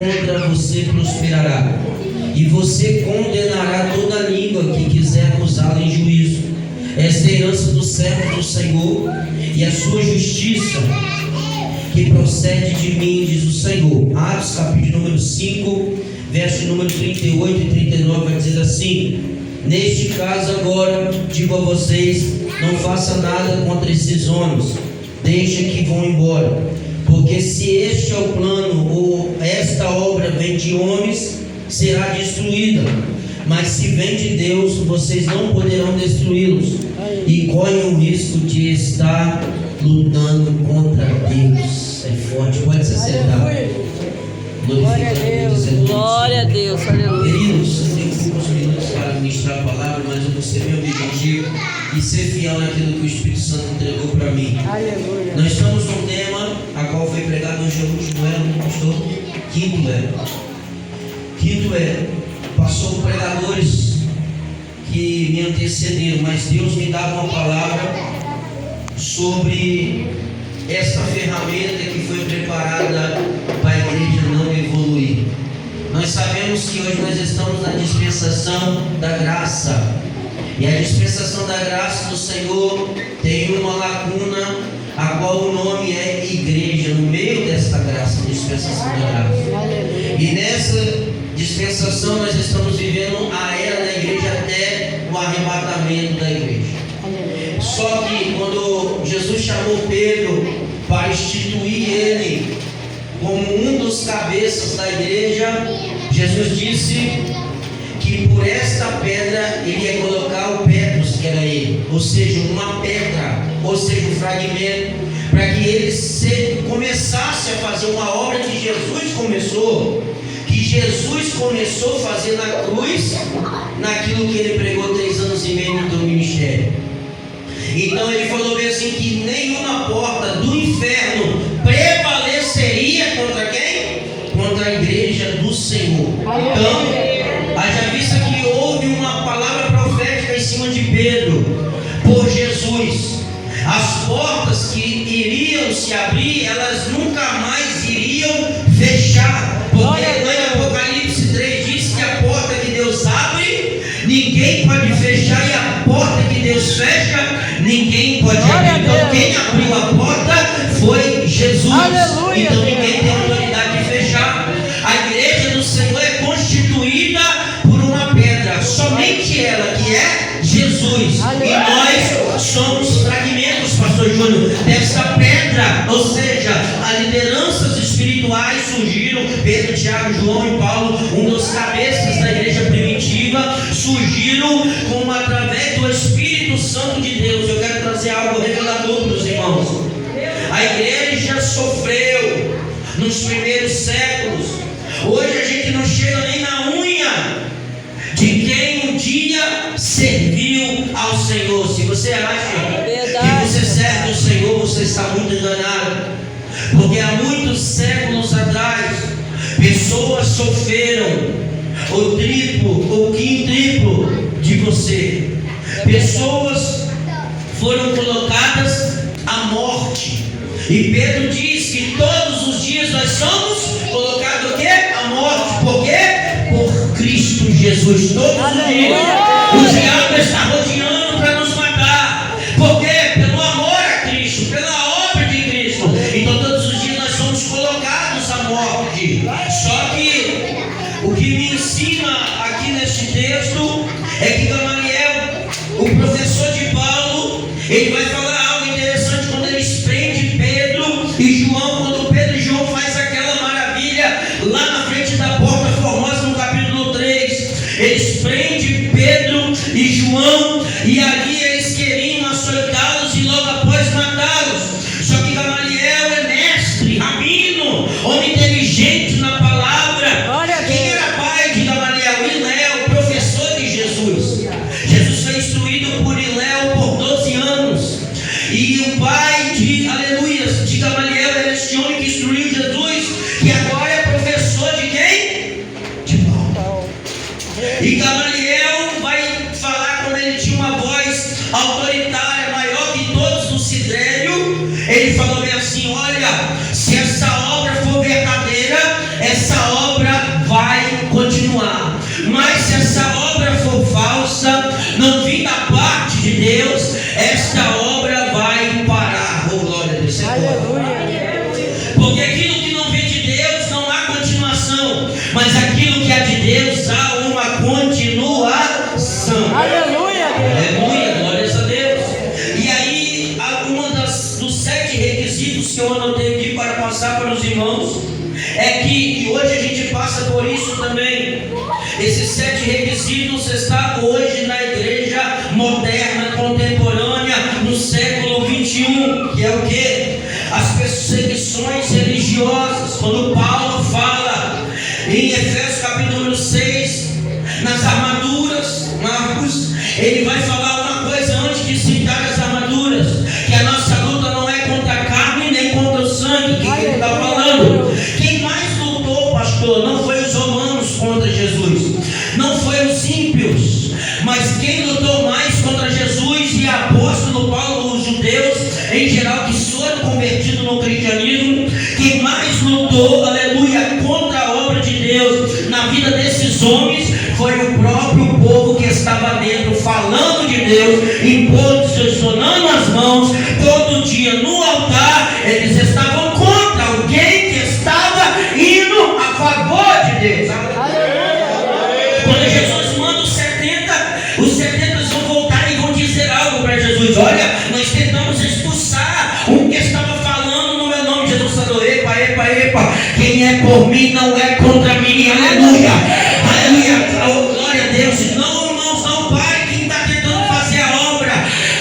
contra você prosperará, e você condenará toda língua que quiser acusá-lo em juízo. Esta é a herança do servo do Senhor, e a sua justiça que procede de mim, diz o Senhor. Atos capítulo número 5, verso número 38 e 39 vai dizer assim: neste caso agora digo a vocês, não faça nada contra esses homens, deixa que vão embora. Porque se este é o plano, ou esta obra vem de homens, será destruída. Mas se vem de Deus, vocês não poderão destruí-los. E correm o risco de estar lutando contra Deus. É forte, pode se acertar. Glória a Deus, glória a Deus, aleluia. Queridos, eu tenho 5 minutos para ministrar a palavra, mas eu vou ser meu objetivo e ser fiel naquilo que o Espírito Santo entregou para mim. Aleluia. Nós estamos num tema a qual foi pregado hoje, o último ano, pastor. Quinto passou pregadores que me antecederam, mas Deus me dava uma palavra sobre esta ferramenta que foi preparada para a igreja não evoluir. Nós sabemos que hoje nós estamos na dispensação da graça, e a dispensação da graça do Senhor tem uma lacuna, a qual o nome é igreja, no meio desta graça, dispensação da graça. E nessa dispensação nós estamos vivendo a era da igreja até o arrebatamento da igreja. Só que quando Jesus chamou Pedro para instituir ele como um dos cabeças da igreja, Jesus disse que por esta pedra ele ia colocar o Petros, que era ele, ou seja, uma pedra, ou seja, um fragmento, para que ele começasse a fazer uma obra que Jesus começou a fazer na cruz, naquilo que ele pregou 3 anos e meio no seu ministério. Então ele falou bem assim, que nenhuma porta do inferno prevaleceria contra quem? Contra a igreja do Senhor. Então, haja vista que houve uma palavra profética em cima de Pedro, por Jesus. As portas que iriam se abrir, elas nunca mais iriam fechar. Porque lá em Apocalipse 3 diz que a porta que Deus abre, ninguém pode fechar, e a porta que Deus fecha, ninguém pode abrir. Então quem abriu a porta foi Jesus. Aleluia. Então ninguém tem autoridade de fechar. A igreja do Senhor é constituída por uma pedra, somente ela, que é Jesus. Aleluia. E nós somos fragmentos, pastor Júnior, dessa pedra. Ou seja, as lideranças espirituais surgiram, Pedro, Tiago, João e Paulo, um dos cabeças da igreja primitiva, surgiram como através do Espírito Santo de Deus. Eu quero trazer algo revelador para os irmãos. A igreja sofreu nos primeiros séculos. Hoje a gente não chega nem na unha de quem um dia serviu ao Senhor. Se você acha que você serve ao Senhor, você está muito enganado. Porque há muitos séculos atrás, pessoas sofreram o triplo ou quintriplo de você. Pessoas foram colocadas à morte. E Pedro diz que todos os dias nós somos colocados o quê? À morte. Por quê? Por Cristo Jesus. Todos os dias o diabo está rodeando para nos matar. Por quê? Pelo amor a Cristo, pela obra de Cristo. Então todos os dias nós somos colocados à morte. Só que o que me ensina aqui neste texto é que Gamaliel, o professor de Paulo, ele vai falar algo interessante quando ele prende Pedro e João, quando Pedro e João faz aquela maravilha lá na frente da porta formosa no capítulo 3. Eles prendem Pedro e João, e ali eles queriam açoitá-los e logo após matá-los. Só que Gamaliel é mestre, rabino, homem inteligente na palavra. Quem era pai de Gamaliel? Iléu, professor de Jesus. Jesus foi instruído por Iléu por 12 anos. E o pai de Gamaliel era este homem que instruiu Jesus, que agora é professor de quem? De Paulo. E Gamaliel vai falar como ele tinha uma voz autoritária, maior que todos no Sidrério. Ele falou bem assim: olha, se essa obra for verdadeira, essa obra Mas se essa obra for falsa, não vir da parte de Deus, esta obra vai parar. Oh, glória a Deus. Porque aquilo que não vem de Deus não há continuação, mas aquilo que é de Deus há uma continuação. Aleluia. Aleluia, glórias a Deus. E aí, dos 7 requisitos que eu anotei aqui para passar para os irmãos, é que, e hoje a gente passa por isso também. Esses 7 requisitos estão hoje na igreja moderna, contemporânea, no século 21, que é o que? As perseguições religiosas. Quando Paulo fala em Efésios capítulo 6, nas armaduras, Marcos, ele vai falar uma coisa antes de citar as armaduras, que a nossa luta não é contra a carne nem contra o sangue. O que ele está falando? Quem mais lutou, pastor, não foi os romanos contra Jesus, não foi os ímpios, mas quem lutou mais contra Jesus e apóstolo Paulo, os judeus em geral que foram convertidos no cristianismo, quem mais lutou, aleluia, contra a obra de Deus na vida desses homens foi o próprio povo que estava dentro, falando de Deus, imposicionando as mãos todo dia no altar. Eles estavam contra alguém que estava indo a favor de Deus. Quando Jesus manda os 70 vão voltar e vão dizer algo para Jesus. Olha, nós tentamos expulsar um que estava falando no meu nome. Jesus falou: epa, quem é por mim não é contra mim. Aleluia, aleluia, oh, glória a Deus. Não, irmãos, não pare quem está tentando fazer a obra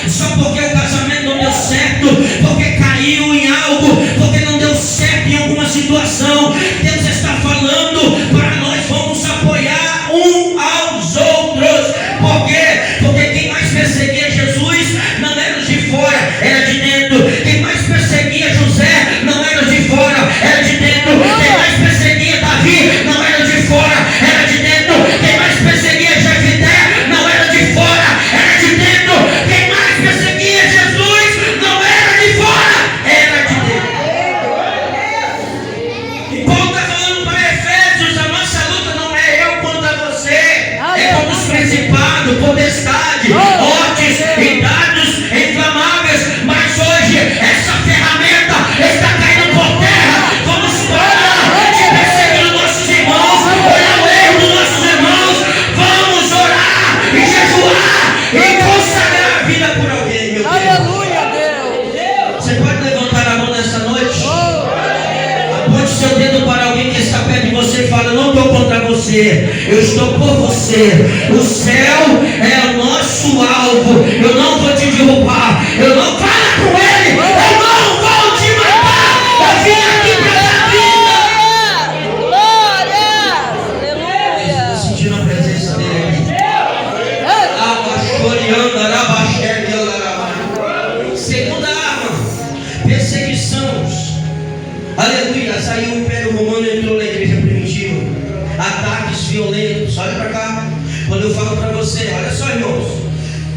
só porque o casamento não deu certo, porque caiu em algo, porque não deu certo em alguma situação. Deus está falando para nós, vamos apoiar um aos outros. Por quê? Porque quem mais perseguia Jesus não era os de fora, era de dentro. Quem mais perseguia José não era os de fora, era de dentro. Quem mais perseguia Davi não era de fora, era de dentro. Quem mais perseguia Jefité não era de fora, era de dentro. Quem mais perseguia Jesus não era de fora, era de dentro. E Paulo está falando para Efésios: a nossa luta não é eu contra você, é contra os principados, potestades, hortes e dados inflamáveis. Mas hoje essa ferramenta está caindo por terra. Vamos parar de perseguir os nossos irmãos, olhar o erro dos nossos irmãos. Vamos orar e jejuar e consagrar a vida por alguém, meu Deus. Aleluia, Deus. Você pode levantar a mão nessa noite? Aponte seu dedo para alguém que está perto de você e fala: não estou contra você, eu estou por você. O céu é o nosso alvo. Eu não vou te derrubar. Eu não falo com ele. Eu não vou te matar. Eu vim aqui para dar vida. Glória. Aleluia. Estou sentindo a presença dele aqui. Segunda arma: perseguição. Aleluia. Saiu o Império Romano e entrou na igreja primitiva. Ataques violentos. Olha para cá. Quando eu falo para você, olha só, irmãos,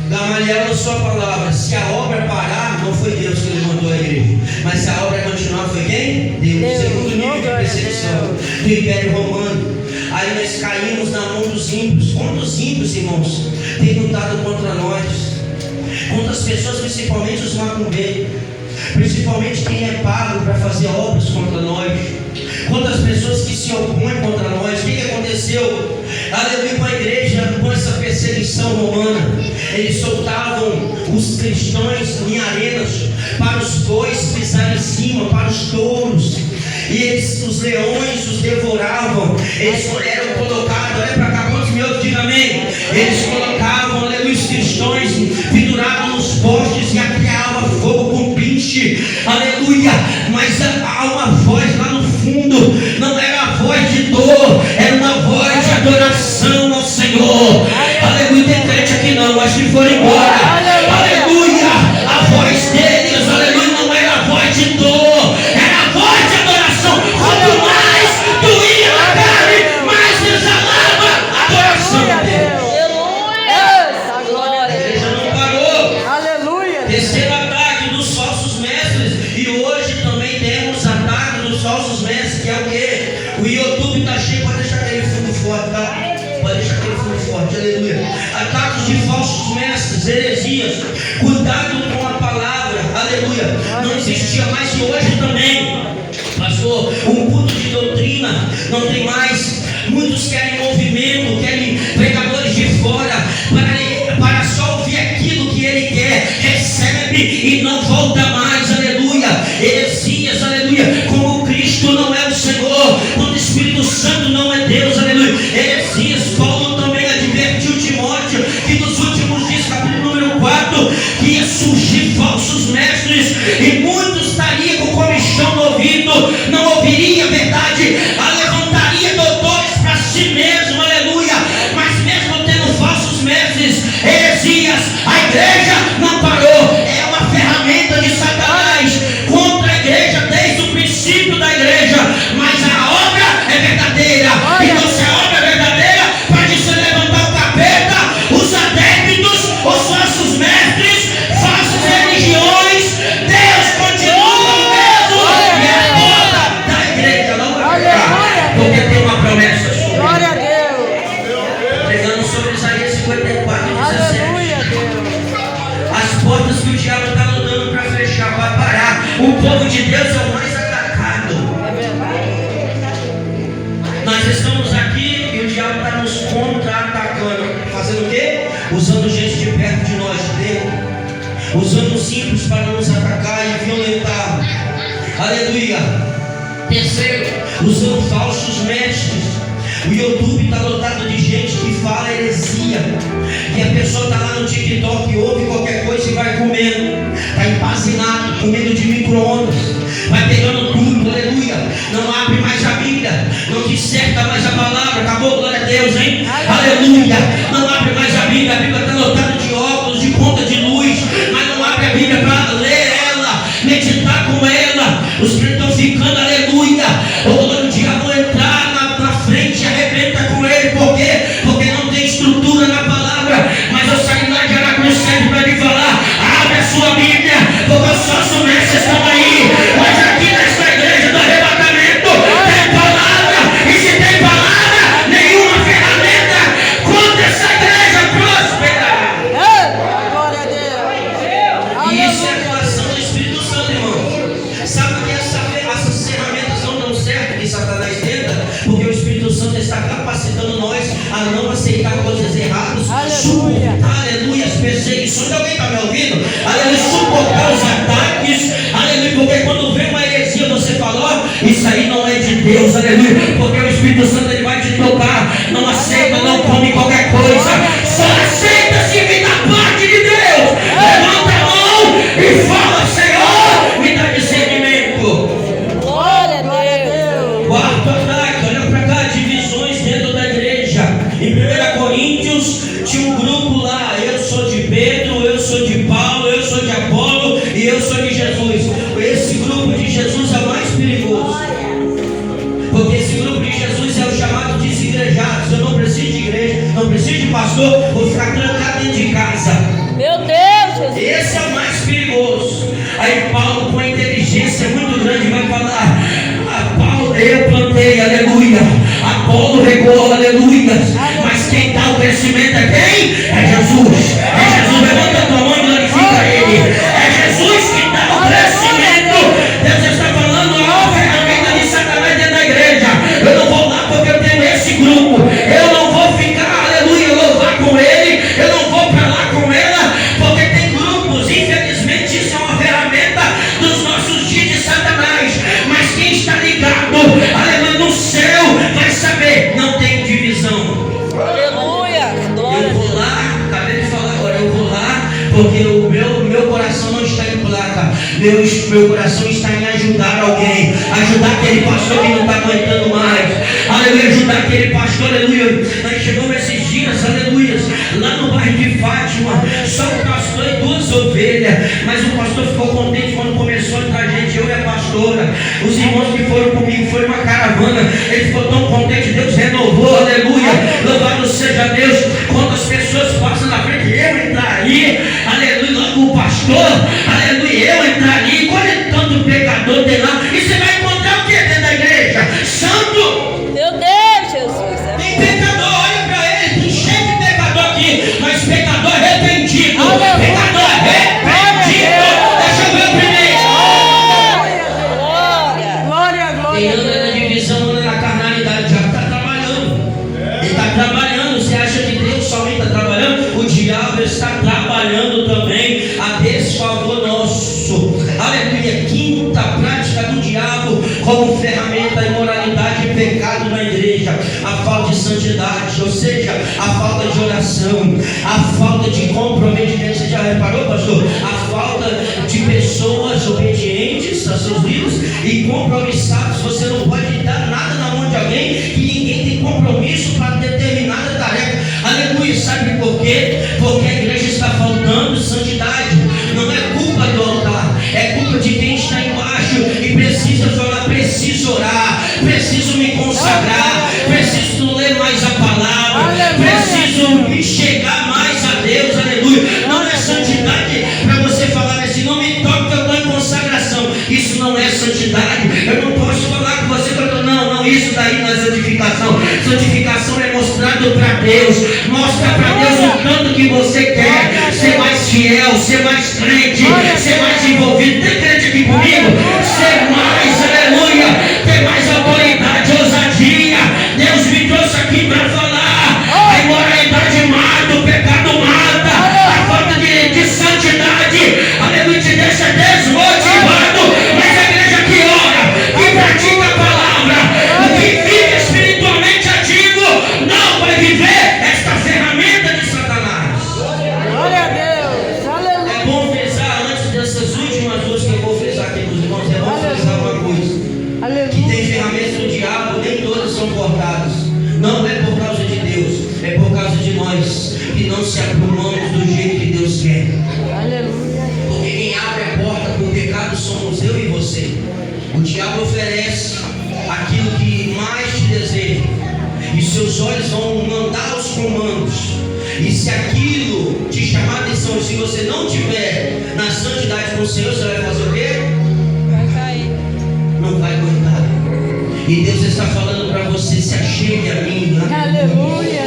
Gamaliel lançou a palavra: se a obra parar, não foi Deus que levantou a igreja, mas se a obra continuar, foi quem? Deus. Segundo nível de perseguição do Império Romano. Aí nós caímos na mão dos ímpios. Quantos ímpios, irmãos, têm lutado contra nós? Quantas pessoas, principalmente os macumbeiros, principalmente quem é pago para fazer obras contra nós? Quantas pessoas que se opõem contra nós? O que aconteceu? Aleluia, com a igreja, com essa perseguição romana, eles soltavam os cristãos em arenas para os bois pisar em cima, para os touros, e os leões os devoravam. Eles eram colocados, olha para cá, quantos meus, diga amém. Eles colocavam, aleluia, os cristãos pendurados nos postes e ateava fogo com pinche, aleluia. Mas há uma voz lá no fundo, não era a voz de dor, era uma voz de adoração ao Senhor. Aleluia, tem crente aqui não, acho que foram embora. Aleluia, a voz deles, aleluia, não era a voz de dor, era a voz de adoração. Quanto mais doía na carne, mais exalava a adoração deles. A igreja não parou. Terceiro ataque dos falsos mestres, e hoje também temos ataque dos falsos mestres, que é o quê? O YouTube está cheio. Pode deixar aquele fundo forte, tá? Pode deixar ataques de falsos mestres, heresias. Cuidado com a palavra, aleluia. Não existia mais e hoje também, pastor, um culto de doutrina não tem mais. Muitos querem movimento, querem pregadores de fora para só ouvir aquilo que ele quer, recebe e não volta mais, aleluia. Heresias, aleluia, como Cristo não é o Senhor, quando o Espírito Santo não é Deus, aleluia. Heresias, Paulo também advertiu Timóteo que nos últimos dias, capítulo número 4, que ia surgir falsos mestres e muitos estariam com comichão no ouvido, não ouviria a verdade, levantaria doutores para si mesmo, aleluia. Mas mesmo tendo falsos mestres, heresias, a igreja não parou. É uma ferramenta de Satanás contra a igreja desde o princípio da igreja, mas a obra é verdadeira. Então se a obra é verdadeira, pode se levantar o capeta, os adeptos, os falsos mestres, falsas religiões. Deus continua o mesmo e a porta da igreja não vai ficar, porque tem uma promessa. Glória a Deus. Pregando sobre Isaías 54:17. Aleluia, Deus. As portas que o diabo está lutando para fechar, vai parar. O povo de Deus é o mais atacado. É verdade. Nós estamos aqui e o diabo está nos contra-atacando. Fazendo o quê? Usando gente de perto de nós, de dentro. Usando os simples para nos atacar e violentar. Aleluia. Terceiro, usando falsos mestres. O YouTube está lotado de gente que fala heresia. E a pessoa está lá no TikTok, ouve qualquer coisa e vai comendo. Está empazinado, comendo de micro-ondas. Vai pegando tudo, aleluia. Não abre mais a Bíblia. Não disserta mais a palavra. Acabou, glória a Deus, hein? Aleluia. Não abre mais a Bíblia. A Bíblia está lotada de óculos, de ponta de luz. Mas não abre a Bíblia para ler ela, meditar com ela. Os crentes estão ficando, aleluia. O diabo entrar na frente e arrebenta com ele. Por quê? Porque não tem estrutura na palavra. Mas eu saí lá de Aracruz sempre para lhe falar: abre a sua Bíblia, porque os falsos mestres estão aí. Mas aqui nesta igreja do arrebatamento tem palavra. E se tem palavra, nenhuma ferramenta contra essa igreja prosperará. Glória a Deus. E isso é a atuação do Espírito Santo, irmão. Sabe que essas ferramentas não dão certo que Satanás tenta? Porque o Espírito Santo está capacitando nós a não aceitar coisas erradas. Aleluia. Aleluia, as perseguições. Alguém está me ouvindo? Aleluia, suportar os ataques. Aleluia, porque quando vem uma heresia você fala: ó, isso aí não é de Deus. Aleluia, porque o Espírito Santo ele vai te tocar. Não aceita, não come qualquer coisa. Só aceita se vir da parte de Deus. Levanta a mão e fala: Senhor, me dá discernimento. Glória a Deus. Quarto ataque, olha para cá, divisões dentro da igreja. Em 1 Coríntios tinha um grupo lá: eu sou de Pedro, eu sou de Paulo, eu sou de Apolo e eu sou de Jesus. Esse grupo de Jesus é o mais perigoso, porque esse grupo de Jesus é o chamado desigrejados. Eu não preciso de igreja, não preciso de pastor, vou ficar trancado dentro de casa. Meu Deus, Jesus. Esse é o mais perigoso. Aí Paulo, com a inteligência muito grande, vai falar: Paulo, eu plantei, aleluia. Apolo regou, aleluia. Mas quem dá o crescimento é quem? É Jesus. É Jesus. Levanta a tua mão e glorifica Ele. É Jesus que dá o crescimento. Deus está falando: ó, ferramenta de Satanás dentro da igreja. Eu não vou lá porque eu tenho esse grupo. Eu não vou ficar, aleluia, louvar com ele. Eu não vou para lá com ela, porque tem grupos. Infelizmente isso é uma ferramenta dos nossos dias de Satanás. Mas quem está ligado, aleluia, no céu, vai saber: não tem divisão. Aleluia. Glória Eu a vou Deus. lá, acabei de falar agora, eu vou lá porque o meu coração não está em placa. Meu coração está em ajudar alguém. Ajudar aquele pastor que não está aguentando mais. Aleluia, ajudar aquele pastor, aleluia. Nós chegamos esses dias, aleluia, lá no bairro de Fátima, só o pastor e 2 ovelhas. Mas o pastor ficou contente quando começou a entrar gente, eu e a pastora. Os irmãos que foram comigo, foi uma caravana. Ele ficou tão contente, Deus renovou, aleluia. Louvado seja Deus. Quando as pessoas passam na frente, eu entraria, aleluia, logo o pastor, aleluia, eu entraria. Olha tanto pecador tem lá. E você vai encontrar o que dentro da igreja? Santo. Meu Deus, Jesus. Tem pecador, olha para ele, tem cheio de pecador aqui. desfavor nosso. Aleluia. Quinta prática do diabo como ferramenta: imoralidade e pecado na igreja, a falta de santidade, ou seja, a falta de oração, a falta de comprometimento. Você já reparou, pastor? A falta de pessoas obedientes a seus líderes e compromissados. Você não pode dar nada na mão de alguém que ninguém tem compromisso para determinada tarefa. Aleluia. Sabe por quê? Porque a igreja está faltando santidade. Não é culpa do altar, é culpa de quem está embaixo e precisa falar: preciso orar, preciso me consagrar, preciso ler mais a palavra, preciso me chegar mais a Deus. Aleluia. Não é santidade para você falar assim: não me toque que eu estou em consagração. Isso não é santidade. Eu não posso falar com você que eu estou. Não, isso daí não é santificação. Santificação é mostrado para Deus. Mostra para Deus o tanto que você quer ser mais fiel, ser mais crente, ser mais envolvido. Tem crente aqui comigo? Ser mais, aleluia, ter mais autoridade, ousadia. Deus me trouxe aqui para falar: a imoralidade mata, o pecado mata, a falta de santidade, aleluia, te deixa desmotivado. Mas a igreja que ora, que pratica a palavra, que vive espiritualmente ativo, não vai viver esta ferramenta de Satanás. Glória a Deus. Aleluia. É bom frisar, antes dessas últimas duas que eu vou frisar aqui para os irmãos, é bom frisar uma coisa: que tem ferramentas do diabo, nem todas são cortadas. Não é por causa de Deus, é por causa de nós que não se aprumamos do jeito que Deus quer. Aleluia. Porque quem abre a porta para o pecado somos eu e você. O diabo oferece aquilo que mais te deseja, e seus olhos vão mandar os comandos. E se aquilo te chamar a atenção, e se você não tiver na santidade com o Senhor, você vai fazer o quê? Vai cair. Não vai aguentar. E Deus está falando para você: se achegue a mim. Aleluia.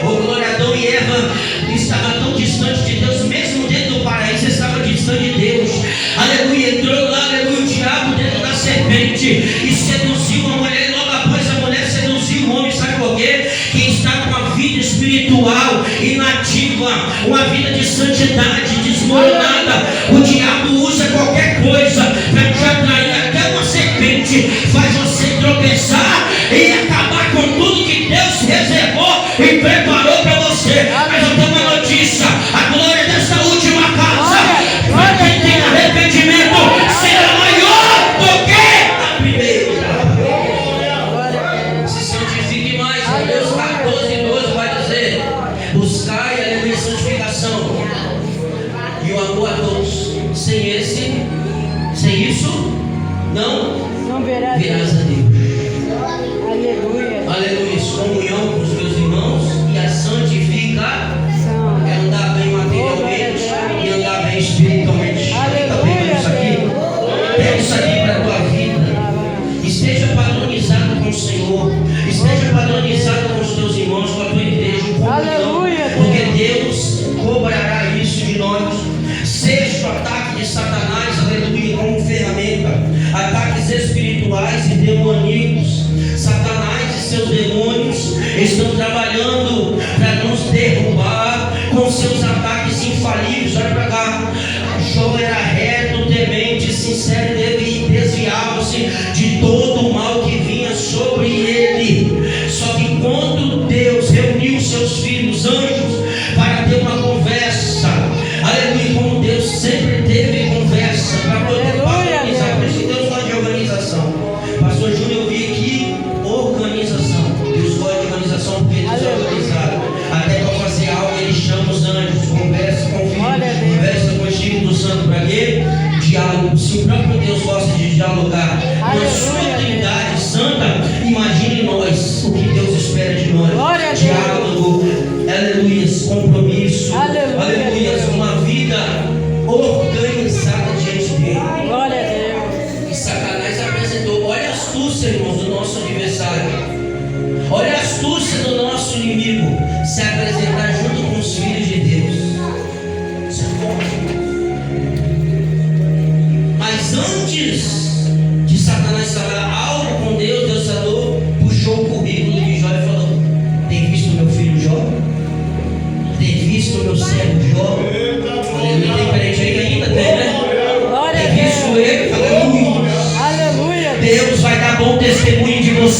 O glória. Adão e Eva estavam tão distantes de Deus, mesmo dentro do paraíso estava distante de Deus. Aleluia. Entrou lá, aleluia, o diabo dentro da serpente e seduziu a mulher. E logo após a mulher seduziu o homem. Sabe por quê? Quem está com uma vida espiritual inativa, uma vida de santidade desmoronada, o diabo usa qualquer coisa para te atrair. Até uma serpente faz você tropeçar e acabar com tudo que Deus reservou e preparou para você. Mas eu tenho uma notícia: a glória dessa última casa, para quem tem arrependimento, será maior do que a primeira. Se santifique mais. Hebreus 14:12 vai dizer: buscai a minha santificação e o amor a todos. Sem isso, não verás verás a Deus. Aleluia. Aleluia. Comunhão com os teus irmãos e a santificação é andar bem materialmente e andar bem espiritualmente. Está pegando isso aqui? Pega isso aqui para a tua vida. Esteja padronizado com o Senhor. Esteja padronizado com os teus irmãos, com a tua igreja. Aleluia. Porque Deus cobrará isso de nós. Sexto ataque de Satanás, aleluia, como ferramenta: ataques espirituais e demoníacos. Satanás e seus demônios estão trabalhando para nos derrubar com seus ataques infalíveis. Olha para cá. Jó era reto, temente, sincero e desviava-se de todo o mal que vinha sobre ele. Só que quando Deus reuniu seus filhos anjos para ter uma conversa, aleluia, como Deus sempre teve conversa para poder organizar. Por isso que Deus gosta de organização. Pastor Júnior, eu vi aqui organização. Deus gosta de organização porque Deus é organizado. Até para fazer algo ele chama os anjos, conversa com o Filho, conversa com o Espírito Santo. Para quê? Diálogo. Se o próprio Deus gosta de dialogar na sua Trindade Santa, imagine nós o que Deus espera de nós. Diálogo, aleluia, compromisso, aleluia, uma vida organizada diante dele. Glória a Deus. E Satanás apresentou: olha a astúcia, irmãos, do nosso adversário. Olha a astúcia do nosso inimigo: se apresentar junto com os filhos de Deus. Isso é forte. Mas antes de Satanás falar algo com Deus, Deus falou, puxou o currículo de Jó e falou: tem visto meu filho Jó? Tem visto meu servo Jó? Aleluia. Tem crente aí ainda?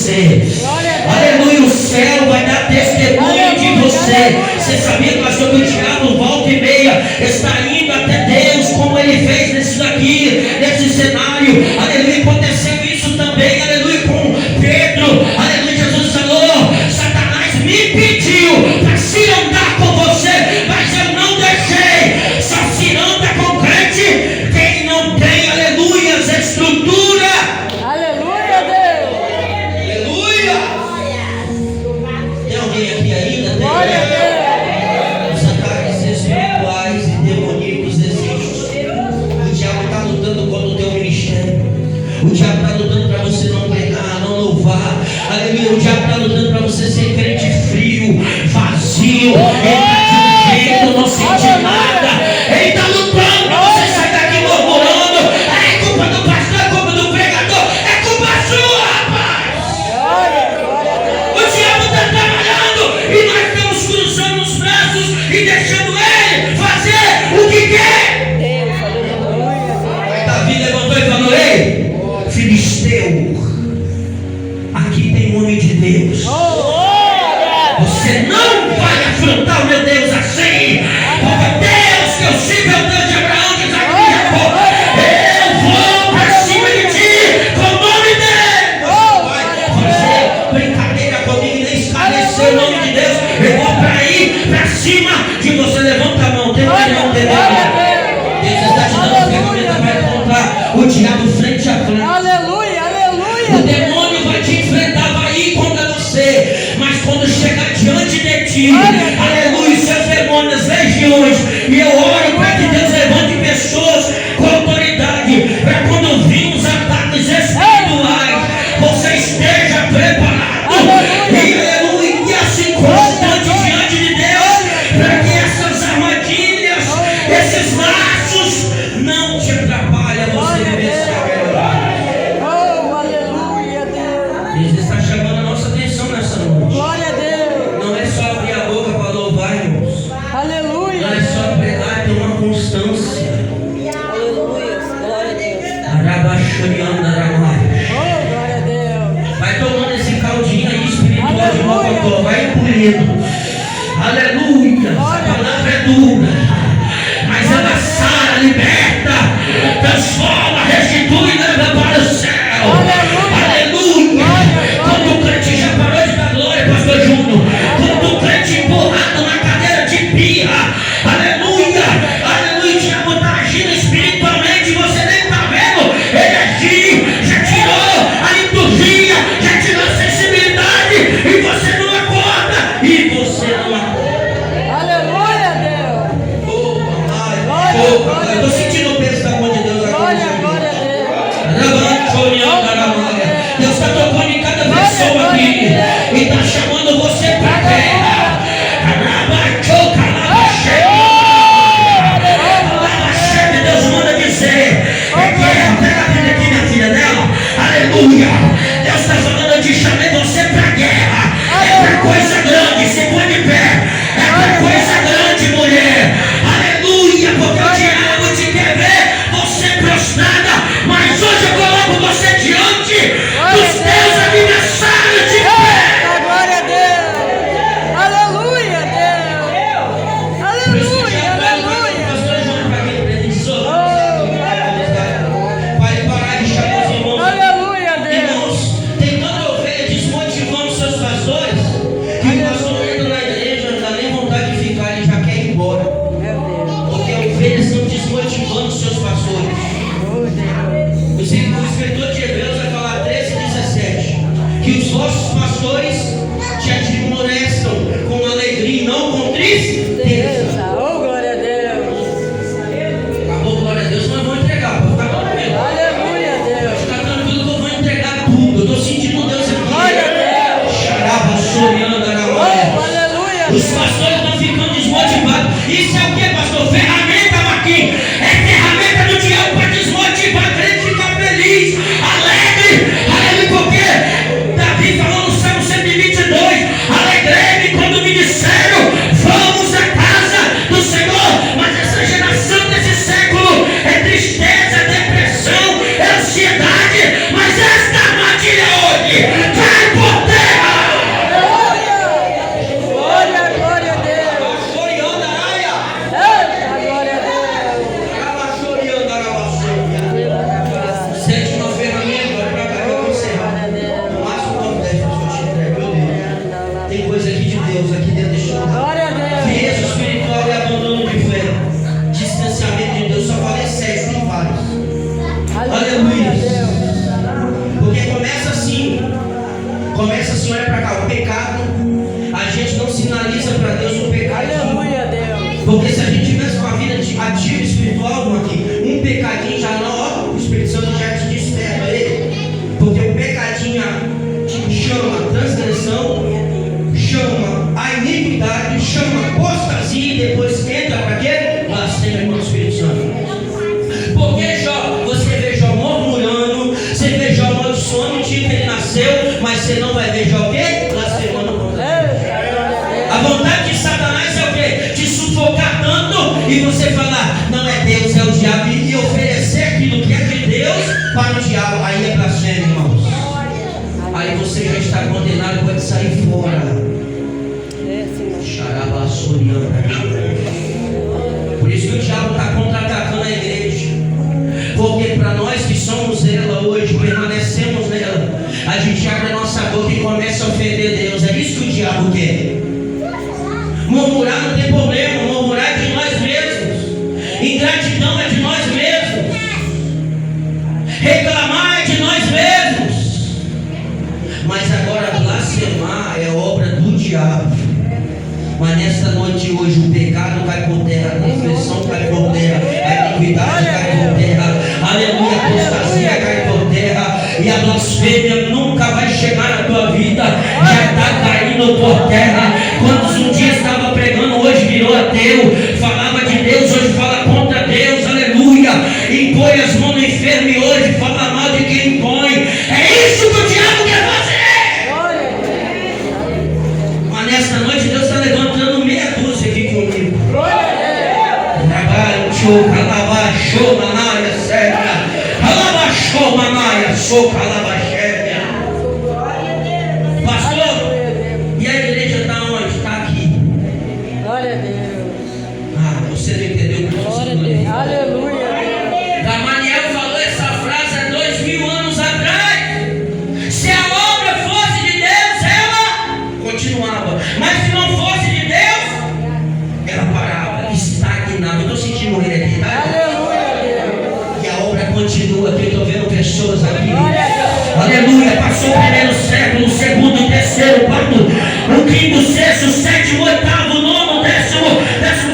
você. Aleluia, o céu vai dar testemunho de você. Você sabia, pastor, que o diabo volta e meia está indo até Deus, como ele fez nesse daqui, nesse cenário. Aleluia, aconteceu isso também, aleluia, com Pedro. Aleluia, Jesus falou: Satanás me pediu para se andar com você, mas eu não deixei. Só se anda com crente quem não tem, aleluia, as estruturas. Aleluia, Deus. Aleluia. Tem alguém aqui ainda? Glória a Deus. Os ataques espirituais e demoníacos existem. O diabo está lutando contra o teu ministério. O diabo está lutando para você não pregar, não louvar. Aleluia. O diabo está lutando para você ser crente frio, vazio. Ele está de um jeito, não sente nada. Ele está lutando para você sair daqui murmurando: é culpa do pastor, é culpa do pregador, é culpa sua, rapaz. O diabo está trabalhando e nós estamos cruzando os braços e deixando ele fazer o que quer. Deus, aleluia. Davi levantou e falou: ei, filisteu, aqui tem um homem de Deus. Você não vai afrontar o meu Deus assim, porque Deus que eu sirvo é o Deus de Abraão, de Isaac e de Jacó. Eu vou para cima de ti com o nome dele. Você vai fazer brincadeira comigo e nem esclarecer o nome de Deus. Eu vou para ir para cima de você. Levanta a mão, tem mais não, tem mais. Deus está te dando ferramenta para encontrar o diabo frente a frente. Aleluia, aleluia. O demônio vai te enfrentar, vai ir contra você, mas quando chegar diante de ti, aleluia, seus demônios, legiões, e eu oro para que Deus levante pessoas com autoridade, para quando vir os ataques espirituais, você esteja preparado, e aleluia, e assim constante diante de Deus, para que essas armadilhas, esses laços não te atrapalhem, você vencer a guerra. Oh, aleluia, Deus. Deus está chamando a nossa atenção nessa noite. Glória a Deus. Não é só abrir a boca para louvar, irmãos. Aleluia. Não é só pregar, tem uma constância. Aleluia. Glória a Deus. Arabaxurianda, aramai. Oh, glória a Deus. Vai tomando esse caldinho aí espiritual de mocotó, vai engolindo. Aleluia. Essa palavra é dura, mas ela sara, liberta, transforma, restitui e leva para o céu. Aleluia. Quando o crente já parou de dar glória, pastor Júnior, quando o crente empurrado na cadeira de birra, aleluia, aleluia, o diabo está agindo espiritualmente, você nem está vendo, ele agiu, já tirou a liturgia, já tirou a sensibilidade, e você não acorda, e você não acorda. Aleluia, Deus. Eu estou sentindo o peso da mão de Deus agora. Glória a Deus. Deus está tocando em cada pessoa aqui e está chamando você para a guerra. Deus manda dizer: é guerra. Pega a Bíblia aqui, minha filha dela. Aleluia. Deus está falando: eu te chamei você para a guerra. É para coisa grande. Se põe de pé. É para coisa grande, mulher. Aleluia. Porque o diabo te quer ver você prostrada, mas hoje eu coloco você diante dos teus adversários de pé. Glória a Deus. Aleluia, Deus. Aleluia, aleluia. Vai parar de chamar os irmãos. Aleluia, Deus. Irmãos, tem tanta ovelha desmotivando seus pastores que o pastor entra na igreja, não dá nem vontade de ficar, ele já quer ir embora. Meu Deus. Porque ovelhas estão desmotivando seus pastores. Oh, Deus. O escritor de Hebreus vai falar 13:17, que os vossos pastores te admoestam com alegria e não com tristeza. Deus. Oh, glória a Deus. Acabou, glória a Deus, mas eu vou entregar, vou ficar tranquilo. Aleluia, Deus. Fica tranquilo que eu vou entregar tudo. Eu estou sentindo Deus Glória a aqui. Deus. Xaraba, sorianda, Oh, araguaia. aleluia. Os pastores estão ficando desmotivados. Isso é o que, pastor? Ferramenta, Marquinhos. É ferramenta do diabo para desmotivar, para ele ficar feliz, alegre. Aleluia, porque Davi falou no Salmo 122: alegrei-me quando me disseram, vamos à casa do Senhor. Mas essa geração desse século é tristeza, é depressão, é ansiedade. Mas esta armadilha hoje vai tem coisa aqui de Deus, aqui dentro deste lugar. Glória a Deus. Frieza espiritual e abandono de fé. Distanciamento de Deus. Só falei 6, tem vários. Aleluia. Porque começa assim, olha para cá, o pecado, a gente não sinaliza para Deus o pecadinho. Aleluia, Deus. Porque se a gente tivesse com a vida ativa espiritual aqui, um pecadinho já não, ó, o Espírito Santo já te desperta ele. Porque o pecadinho chama transgressão, chama a iniquidade, chama apostasia e depois entra para quê? Blasfêmia contra o Espírito Santo. Porque Jó, você vê Jó murmurando, você vê Jó amaldiçoando o dia que ele nasceu, mas você não vai ver Jó o quê? Blasfemando contra Deus. A vontade de Satanás é o quê? Te sufocar tanto e você falar, não é Deus, é o diabo, e oferecer aquilo que é de Deus para o diabo. Aí é blasfêmia, irmãos. Aí você já está condenado e pode sair fora. Por isso que o diabo está contra-atacando a igreja. Porque para nós que somos ela hoje, permanecemos nela, a gente abre a nossa boca e começa a ofender Deus. É isso que o diabo quer. Murmurar não tem problema, murmurar é de nós mesmos. Ingratidão é de nós mesmos. Reclamar é de nós mesmos. Mas agora blasfemar é obra do diabo. Mas nesta noite hoje o pecado cai por terra, a transgressão cai por terra, a iniquidade cai por terra, aleluia, a apostasia cai por terra, e a blasfêmia nunca vai chegar na tua vida, já está caindo por terra. Quantos um dia estava pregando, hoje virou ateu, falava de Deus, hoje fala contra Deus, aleluia, impõe as mãos no enfermo e hoje fala mal de quem impõe. É isso que o diabo quer fazer. Mas nesta noite Deus está levantando meia dúzia aqui comigo. Trabalho, calabachou, manaia, séria. Calabachou, manaia, sou calabachéria. Pastor, e a igreja está onde? Está aqui. Glória a Deus. Ah, você não entendeu o que eu estou falando. Aleluia. Gamaliel falou essa frase há 2000 anos atrás. Se a obra fosse de Deus, ela continuava. Mas se não fosse de Deus, ela parava, estagnava. Eu estou sentindo ele aqui, tá? E a obra continua aqui. Eu estou vendo pessoas aqui. Aleluia. Passou o primeiro século, o segundo, o terceiro, o quarto, o quinto, o sexto, o sétimo, o oitavo, o nono, o décimo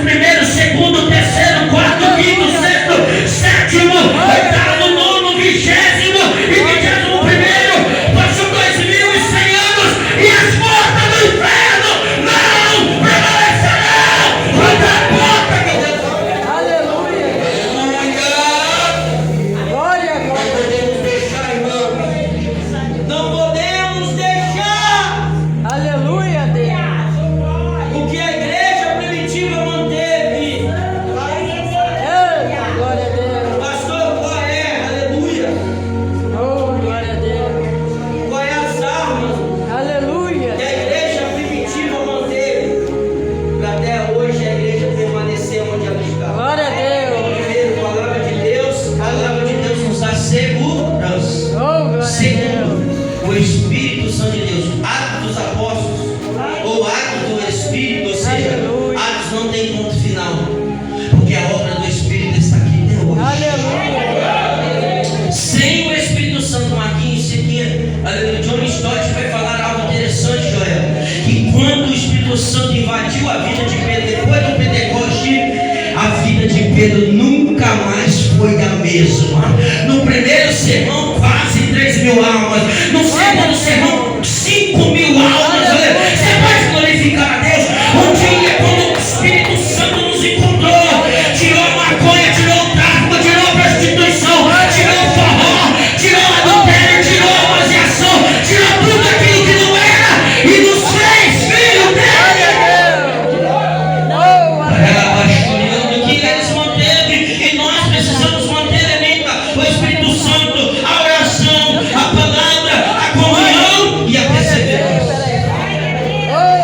primeiro, o segundo, o terceiro, o quarto, o quinto, o sexto, sétimo, oitavo, nono, 20º e 21º. Passou 2100 anos e as portas do inferno não prevalecerão contra a porta que Deus abriu. Aleluia. Glória a Não podemos deixar, irmão. Não podemos deixar Aleluia, Deus. o que a igreja primitiva manteve. Glória a Deus. Pastor, qual é? Aleluia. Oh, glória a Deus. Qual é as armas Aleluia. que a igreja primitiva manteve para até hoje a igreja permanecer onde ela está? Glória a Deus. Primeiro, a palavra de Deus nos dá segurança. Oh, glória a Deus. Segundo, o Espírito Santo de Deus, Atos dos Apóstolos, ou Atos do Espírito, ou seja, Aleluia. Atos não tem ponto final, porque a obra do Espírito está aqui até hoje. Aleluia. Sem o Espírito Santo, Marquinhos, você tinha, John Stott vai falar algo interessante, Joel, que quando o Espírito Santo invadiu a vida de Pedro, depois do Pentecoste, a vida de Pedro nunca mais foi a mesma. No primeiro sermão, quase 3.000 almas. No segundo sermão, 5.000 almas. Você pode glorificar a Deus. Um dia, quando o Espírito Santo nos encontrou, tirou a maconha, tirou o tráfico, tirou a prostituição, tirou o forró, tirou o adultério, tirou a vaziação, tirou tudo aquilo que não era e nos fez filho dele. O que eles manteve e nós precisamos manter, Anitta, o Espírito Santo, a oração, a palavra, a comunhão e a perseverança.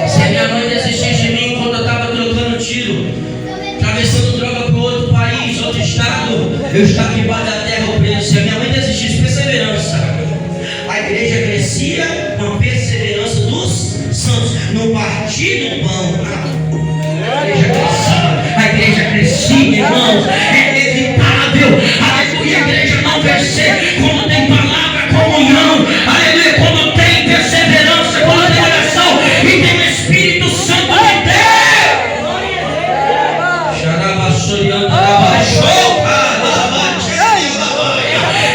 Se a minha mãe desistisse de mim quando eu estava trocando tiro, atravessando droga para outro país, outro estado, eu estava debaixo da terra preso. Se a minha mãe desistisse, perseverança. A igreja crescia com a perseverança dos santos. Não no partir do pão. A igreja crescia, irmãos. É inevitável. Aleluia. A igreja não crescer quando tem palavra, comunhão. Aleluia. Quando tem perseverança, quando tem oração e tem o Espírito Santo de Deus.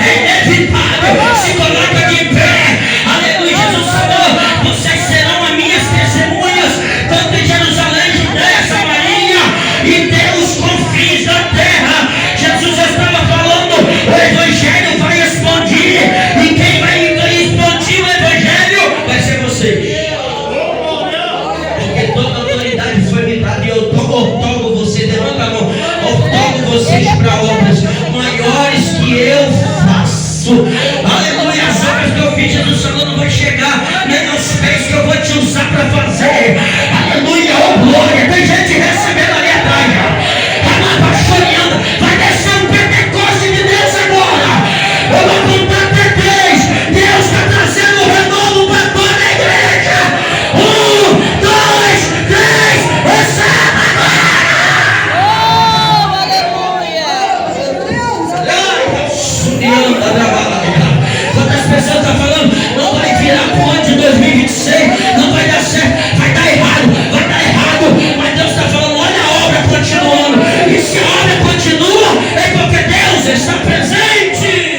É inevitável. Se coloca de pé. Aleluia. Jesus falou: vocês serão as minhas testemunhas, tanto em Jerusalém, Judeia, Samaria e até os confins da terra. Jesus estava falando: o Evangelho vai explodir, e quem vai explodir o Evangelho vai ser você. Porque toda autoridade foi me dada, e eu outorgo você, levanta a mão, outorgo vocês para obras maiores que eu faço. Aleluia. As obras que eu fiz, Jesus falou, não vai chegar nem aos pés que eu vou te usar para fazer. Aleluia. Oh glória. Tem gente recebendo ali atrás. Vai descer um Pentecoste de Deus agora. Eu vou contar até 3. Deus está trazendo um renovo para toda a igreja. 1, 2, 3. Receba agora. Oh, aleluia. Quantas pessoas estão falando: não vai virar ponte em 2026, não vai dar certo, vai dar errado, vai dar errado. Mas Deus está falando: olha a obra continuando. E se a obra continua, é porque Deus está presente.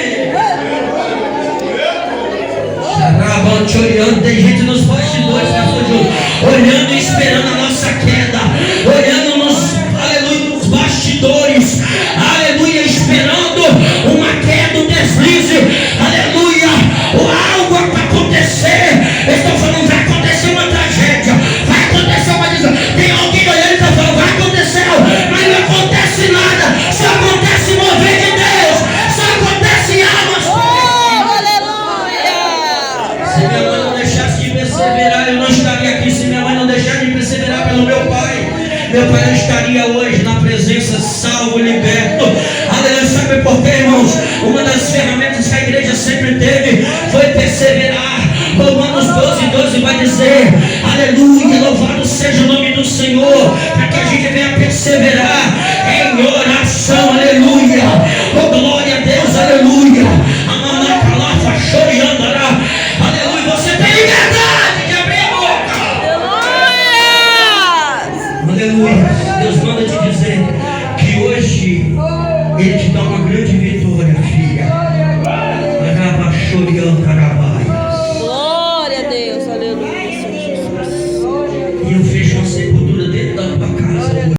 Tem gente nos bastidores, pastor Júlio, olhando e esperando a nossa queda, olhando nos bastidores, aleluia, esperando uma queda, um deslize, aleluia, algo para acontecer. Eu estou falando: vai acontecer uma tragédia, vai acontecer uma desgraça. Tem alguém olhando e está falando: vai acontecer algo, mas não acontece nada, só acontece mover de Deus, só acontece almas. Oh, aleluia. Se minha mãe não deixasse de perseverar, eu não estaria aqui. Se minha mãe não deixasse de perseverar pelo meu pai não estaria hoje na presença, salvo, liberto. Aleluia. Sabe por quê, irmãos? Uma das ferramentas que a igreja sempre teve foi perseverar. Romanos 12:12 vai dizer: aleluia, louvado seja o nome do Senhor, para que a gente venha perseverar.